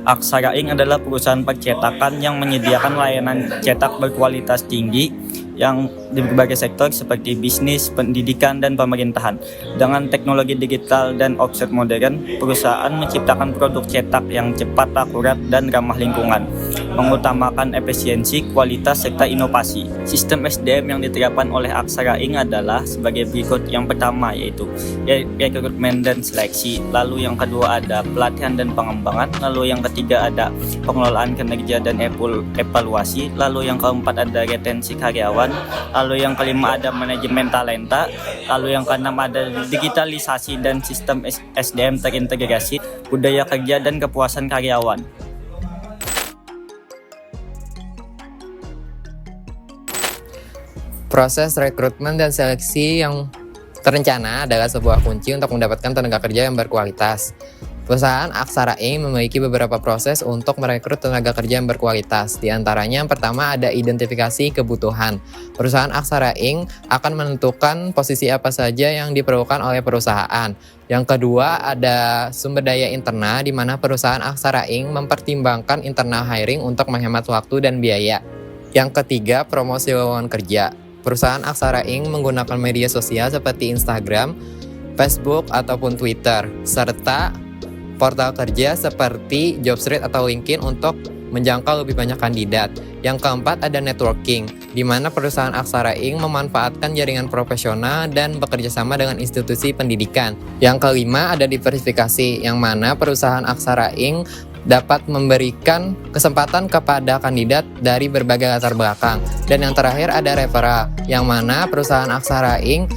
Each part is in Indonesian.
Aksara Ink adalah perusahaan percetakan yang menyediakan layanan cetak berkualitas tinggi yang di berbagai sektor seperti bisnis, pendidikan, dan pemerintahan. Dengan teknologi digital dan offset modern, perusahaan menciptakan produk cetak yang cepat, akurat, dan ramah lingkungan, mengutamakan efisiensi, kualitas, serta inovasi. Sistem SDM yang diterapkan oleh Aksara Ink adalah sebagai berikut. Yang pertama yaitu rekrutmen dan seleksi, lalu yang kedua ada pelatihan dan pengembangan, lalu yang ketiga ada pengelolaan kinerja dan evaluasi, lalu yang keempat ada retensi karyawan, lalu yang kelima ada manajemen talenta, lalu yang keenam ada digitalisasi dan sistem SDM terintegrasi, budaya kerja dan kepuasan karyawan. Proses rekrutmen dan seleksi yang terencana adalah sebuah kunci untuk mendapatkan tenaga kerja yang berkualitas. Perusahaan Aksara Ink memiliki beberapa proses untuk merekrut tenaga kerja yang berkualitas. Di antaranya yang pertama ada identifikasi kebutuhan. Perusahaan Aksara Ink akan menentukan posisi apa saja yang diperlukan oleh perusahaan. Yang kedua ada sumber daya internal, di mana perusahaan Aksara Ink mempertimbangkan internal hiring untuk menghemat waktu dan biaya. Yang ketiga promosi lowongan kerja. Perusahaan Aksara Ink menggunakan media sosial seperti Instagram, Facebook, ataupun Twitter, serta portal kerja seperti Jobstreet atau LinkedIn untuk menjangkau lebih banyak kandidat. Yang keempat ada networking, di mana perusahaan Aksara Ink memanfaatkan jaringan profesional dan bekerja sama dengan institusi pendidikan. Yang kelima ada diversifikasi, yang mana perusahaan Aksara Ink dapat memberikan kesempatan kepada kandidat dari berbagai latar belakang. Dan yang terakhir ada referral, yang mana perusahaan Aksara Ink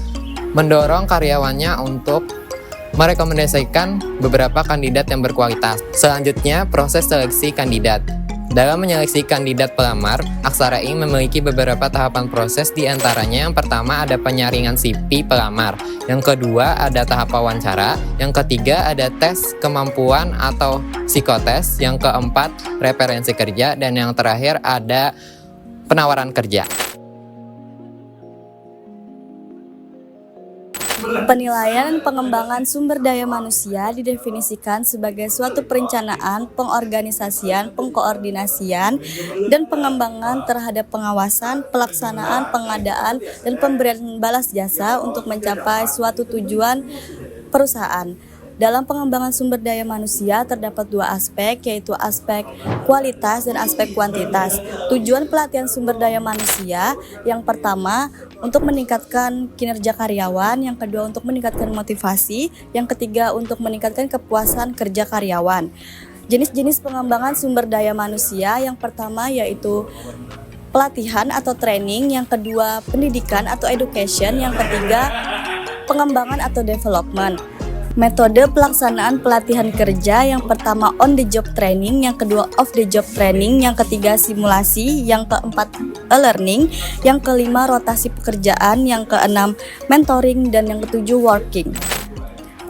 mendorong karyawannya untuk merekomendasikan beberapa kandidat yang berkualitas. Selanjutnya, proses seleksi kandidat. Dalam menyeleksi kandidat pelamar, Aksara Ink memiliki beberapa tahapan proses, di antaranya yang pertama ada penyaringan CV pelamar, yang kedua ada tahap wawancara, yang ketiga ada tes kemampuan atau psikotes, yang keempat referensi kerja, dan yang terakhir ada penawaran kerja. Penilaian pengembangan sumber daya manusia didefinisikan sebagai suatu perencanaan, pengorganisasian, pengkoordinasian, dan pengembangan terhadap pengawasan, pelaksanaan, pengadaan, dan pemberian balas jasa untuk mencapai suatu tujuan perusahaan. Dalam pengembangan sumber daya manusia terdapat dua aspek, yaitu aspek kualitas dan aspek kuantitas. Tujuan pelatihan sumber daya manusia yang pertama untuk meningkatkan kinerja karyawan, yang kedua untuk meningkatkan motivasi, yang ketiga untuk meningkatkan kepuasan kerja karyawan. Jenis-jenis pengembangan sumber daya manusia yang pertama yaitu pelatihan atau training, yang kedua pendidikan atau education, yang ketiga pengembangan atau development. Metode pelaksanaan pelatihan kerja yang pertama on the job training, yang kedua off the job training, yang ketiga simulasi, yang keempat e-learning, yang kelima rotasi pekerjaan, yang keenam mentoring, dan yang ketujuh working.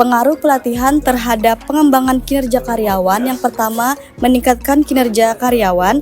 Pengaruh pelatihan terhadap pengembangan kinerja karyawan, yang pertama meningkatkan kinerja karyawan,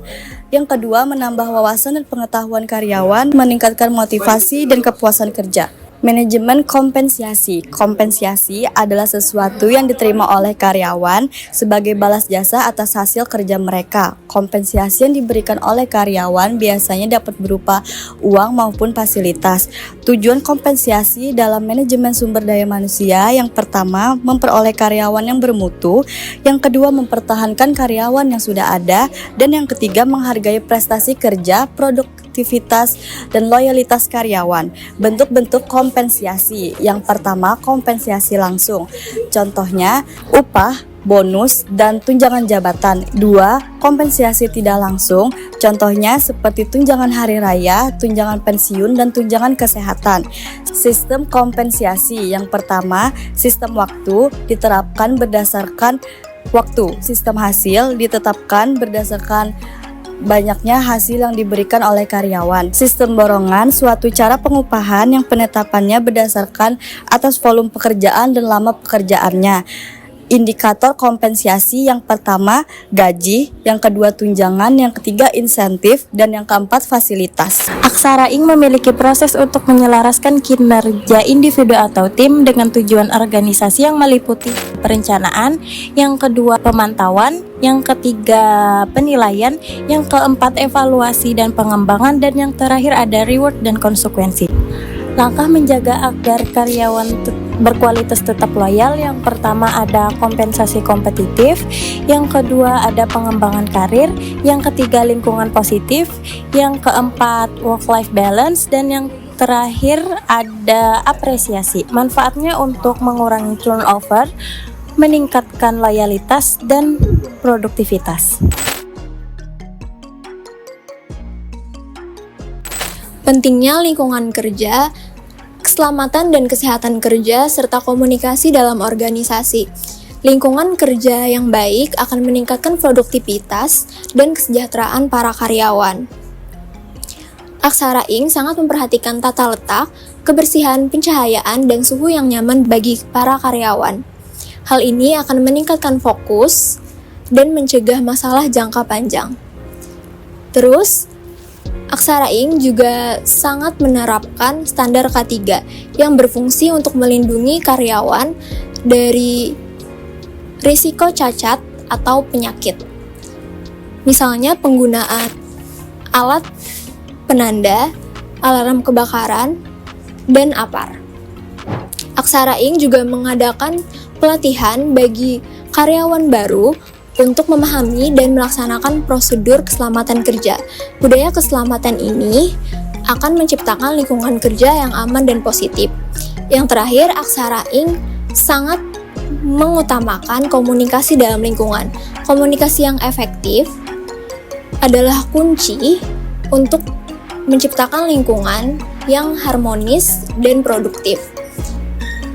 yang kedua menambah wawasan dan pengetahuan karyawan, meningkatkan motivasi dan kepuasan kerja. Manajemen kompensasi. Kompensasi adalah sesuatu yang diterima oleh karyawan sebagai balas jasa atas hasil kerja mereka. Kompensasi yang diberikan oleh karyawan biasanya dapat berupa uang maupun fasilitas. Tujuan kompensasi dalam manajemen sumber daya manusia yang pertama memperoleh karyawan yang bermutu, yang kedua mempertahankan karyawan yang sudah ada, dan yang ketiga menghargai prestasi kerja, produktivitas, dan loyalitas karyawan. Bentuk-bentuk kompensasi. Yang pertama, kompensasi langsung. Contohnya, upah, bonus, dan tunjangan jabatan. 2. Kompensasi tidak langsung. Contohnya seperti tunjangan hari raya, tunjangan pensiun, dan tunjangan kesehatan. Sistem kompensasi. Yang pertama, sistem waktu diterapkan berdasarkan waktu. Sistem hasil ditetapkan berdasarkan banyaknya hasil yang diberikan oleh karyawan. Sistem borongan, suatu cara pengupahan yang penetapannya berdasarkan atas volume pekerjaan dan lama pekerjaannya. indikator kompensasi. Yang pertama gaji, yang kedua tunjangan, yang ketiga insentif, dan yang keempat fasilitas. Aksara Ing memiliki proses untuk menyelaraskan kinerja individu atau tim dengan tujuan organisasi yang meliputi perencanaan, yang kedua pemantauan, yang ketiga penilaian, yang keempat evaluasi dan pengembangan, dan yang terakhir ada reward dan konsekuensi. Langkah menjaga agar karyawan berkualitas tetap loyal, yang pertama ada kompensasi kompetitif, yang kedua ada pengembangan karir, yang ketiga lingkungan positif, yang keempat work-life balance, dan yang terakhir ada apresiasi. Manfaatnya untuk mengurangi turnover, meningkatkan loyalitas dan produktivitas. Pentingnya lingkungan kerja, keselamatan dan kesehatan kerja, serta komunikasi dalam organisasi. Lingkungan kerja yang baik akan meningkatkan produktivitas dan kesejahteraan para karyawan. Aksara Ing sangat memperhatikan tata letak, kebersihan, pencahayaan, dan suhu yang nyaman bagi para karyawan. Hal ini akan meningkatkan fokus dan mencegah masalah jangka panjang. Terus, Aksara Ing juga sangat menerapkan standar K3 yang berfungsi untuk melindungi karyawan dari risiko cacat atau penyakit. Misalnya penggunaan alat penanda, alarm kebakaran, dan APAR. Aksara Ing juga mengadakan pelatihan bagi karyawan baru untuk memahami dan melaksanakan prosedur keselamatan kerja. Budaya keselamatan ini akan menciptakan lingkungan kerja yang aman dan positif. Yang terakhir, Aksara Ing sangat mengutamakan komunikasi dalam lingkungan. Komunikasi yang efektif adalah kunci untuk menciptakan lingkungan yang harmonis dan produktif.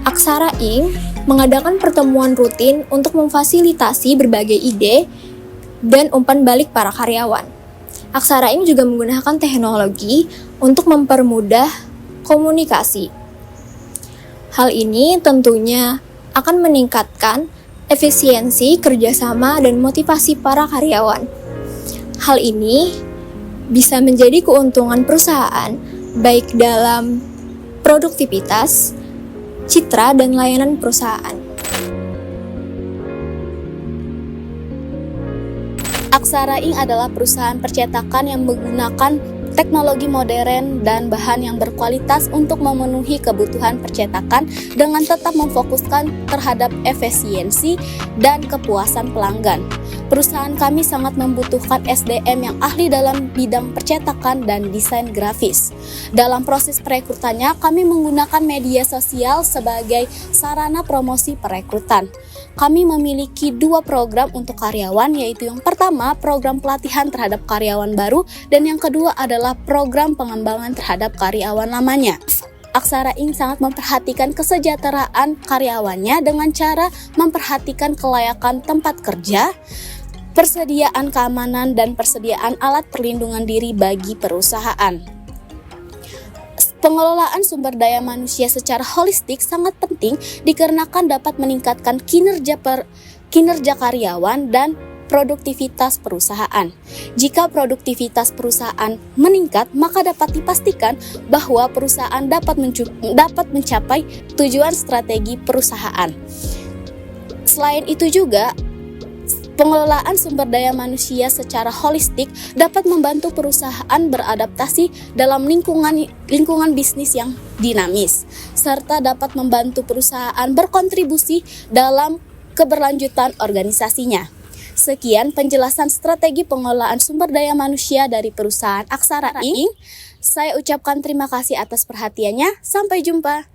Aksara Ing mengadakan pertemuan rutin untuk memfasilitasi berbagai ide dan umpan balik para karyawan. Aksara Ing juga menggunakan teknologi untuk mempermudah komunikasi. Hal ini tentunya akan meningkatkan efisiensi kerjasama dan motivasi para karyawan. Hal ini bisa menjadi keuntungan perusahaan, baik dalam produktivitas, citra, dan layanan perusahaan. Aksara Ing adalah perusahaan percetakan yang menggunakan teknologi modern dan bahan yang berkualitas untuk memenuhi kebutuhan percetakan dengan tetap memfokuskan terhadap efisiensi dan kepuasan pelanggan. Perusahaan kami sangat membutuhkan SDM yang ahli dalam bidang percetakan dan desain grafis. Dalam proses perekrutannya, kami menggunakan media sosial sebagai sarana promosi perekrutan. Kami memiliki 2 program untuk karyawan, yaitu yang pertama program pelatihan terhadap karyawan baru dan yang kedua adalah program pengembangan terhadap karyawan lamanya. Aksara Ing sangat memperhatikan kesejahteraan karyawannya dengan cara memperhatikan kelayakan tempat kerja, persediaan keamanan, dan persediaan alat perlindungan diri bagi perusahaan. Pengelolaan sumber daya manusia secara holistik sangat penting dikarenakan dapat meningkatkan kinerja karyawan dan produktivitas perusahaan. Jika produktivitas perusahaan meningkat, maka dapat dipastikan bahwa perusahaan dapat mencapai tujuan strategi perusahaan. Selain itu juga, pengelolaan sumber daya manusia secara holistik dapat membantu perusahaan beradaptasi dalam lingkungan bisnis yang dinamis, serta dapat membantu perusahaan berkontribusi dalam keberlanjutan organisasinya. Sekian penjelasan strategi pengelolaan sumber daya manusia dari perusahaan Aksara Ing. Saya ucapkan terima kasih atas perhatiannya. Sampai jumpa.